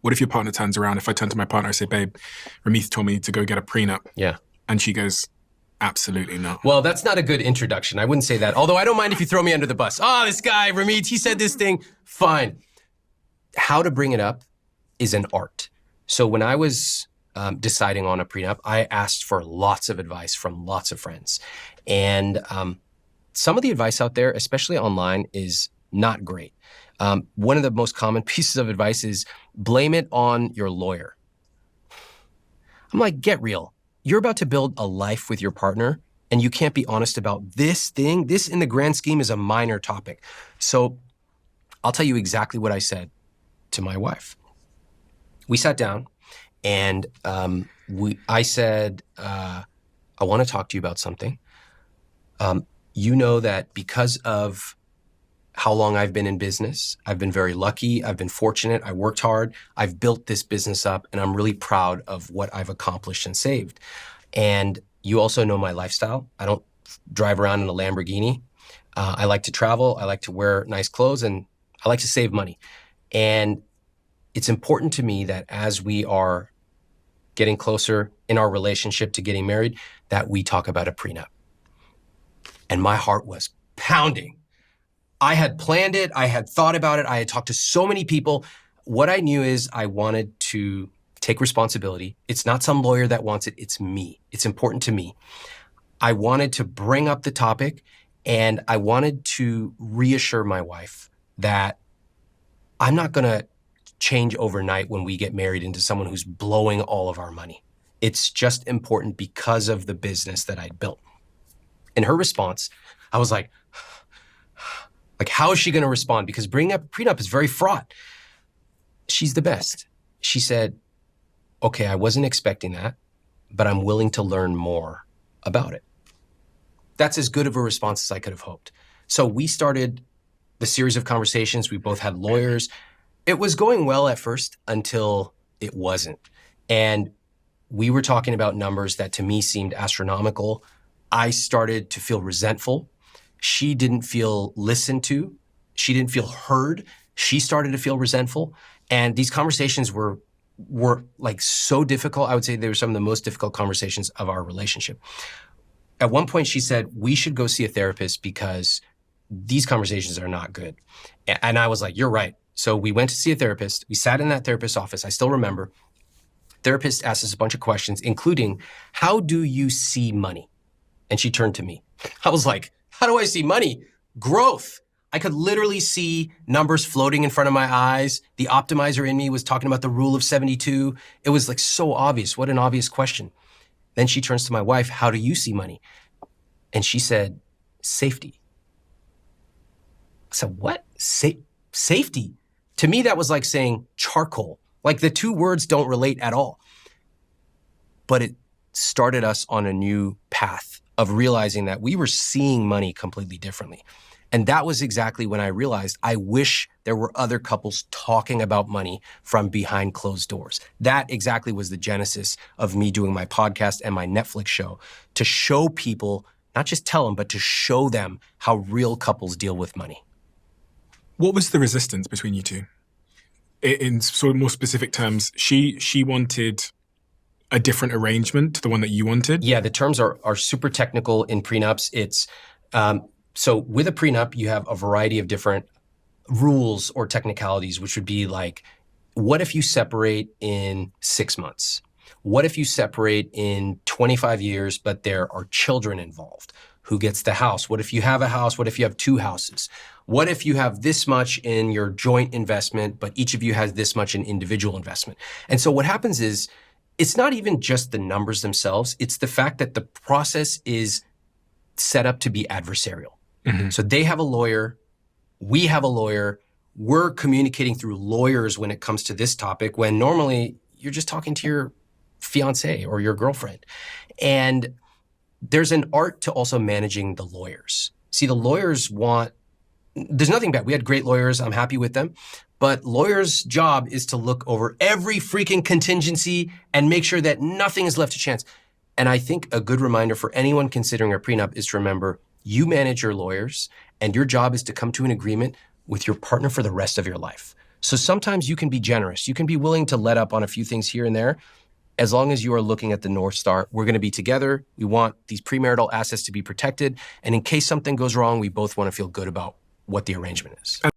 What if your partner turns around? If I turn to my partner, I say, babe, Ramit told me to go get a prenup. Yeah. And she goes, absolutely not. Well, that's not a good introduction. I wouldn't say that. Although I don't mind if you throw me under the bus. Oh, this guy, Ramit, he said this thing. Fine. How to bring it up is an art. So when I was deciding on a prenup, I asked for lots of advice from lots of friends. And some of the advice out there, especially online, is not great. One of the most common pieces of advice is blame it on your lawyer. I'm like, get real. You're about to build a life with your partner, and you can't be honest about this thing. This, in the grand scheme, is a minor topic. So I'll tell you exactly what I said to my wife. We sat down, and I said, I want to talk to you about something. You know that because of how long I've been in business, I've been very lucky, I've been fortunate, I worked hard, I've built this business up, and I'm really proud of what I've accomplished and saved. And you also know my lifestyle. I don't drive around in a Lamborghini. I like to travel, I like to wear nice clothes, and I like to save money. And it's important to me that as we are getting closer in our relationship to getting married, that we talk about a prenup. And my heart was pounding. I had planned it. I had thought about it. I had talked to so many people. What I knew is I wanted to take responsibility. It's not some lawyer that wants it. It's me. It's important to me. I wanted to bring up the topic, and I wanted to reassure my wife that I'm not going to change overnight when we get married into someone who's blowing all of our money. It's just important because of the business that I'd built. In her response, I was like, how is she going to respond? Because bringing up a prenup is very fraught. She's the best. She said, okay, I wasn't expecting that, but I'm willing to learn more about it. That's as good of a response as I could have hoped. So we started the series of conversations. We both had lawyers. It was going well at first until it wasn't. And we were talking about numbers that to me seemed astronomical. I started to feel resentful. She didn't feel listened to. She didn't feel heard. She started to feel resentful. And these conversations were like so difficult. I would say they were some of the most difficult conversations of our relationship. At one point she said, we should go see a therapist because these conversations are not good. And I was like, you're right. So we went to see a therapist. We sat in that therapist's office. I still remember. Therapist asked us a bunch of questions, including, how do you see money? And she turned to me. I was like, how do I see money? Growth. I could literally see numbers floating in front of my eyes. The optimizer in me was talking about the rule of 72. It was like so obvious. What an obvious question. Then she turns to my wife, how do you see money? And she said, safety. I said, what? Safety? To me, that was like saying charcoal. Like the two words don't relate at all. But it started us on a new path of realizing that we were seeing money completely differently. And that was exactly when I realized I wish there were other couples talking about money from behind closed doors. That exactly was the genesis of me doing my podcast and my Netflix show, to show people, not just tell them, but to show them how real couples deal with money. What was the resistance between you two? In sort of more specific terms, she wanted a different arrangement to the one that you wanted? Yeah, the terms are super technical in prenups. It's so with a prenup, you have a variety of different rules or technicalities, which would be like, what if you separate in 6 months? What if you separate in 25 years, but there are children involved? Who gets the house? What if you have a house? What if you have 2 houses? What if you have this much in your joint investment, but each of you has this much in individual investment? And so what happens is, it's not even just the numbers themselves. It's the fact that the process is set up to be adversarial. Mm-hmm. So they have a lawyer, we have a lawyer, we're communicating through lawyers when it comes to this topic, when normally you're just talking to your fiance or your girlfriend. And there's an art to also managing the lawyers. See, the lawyers there's nothing bad. We had great lawyers. I'm happy with them. But lawyers' job is to look over every freaking contingency and make sure that nothing is left to chance. And I think a good reminder for anyone considering a prenup is to remember, you manage your lawyers, and your job is to come to an agreement with your partner for the rest of your life. So sometimes you can be generous. You can be willing to let up on a few things here and there, as long as you are looking at the North Star. We're going to be together. We want these premarital assets to be protected. And in case something goes wrong, we both want to feel good about what the arrangement is.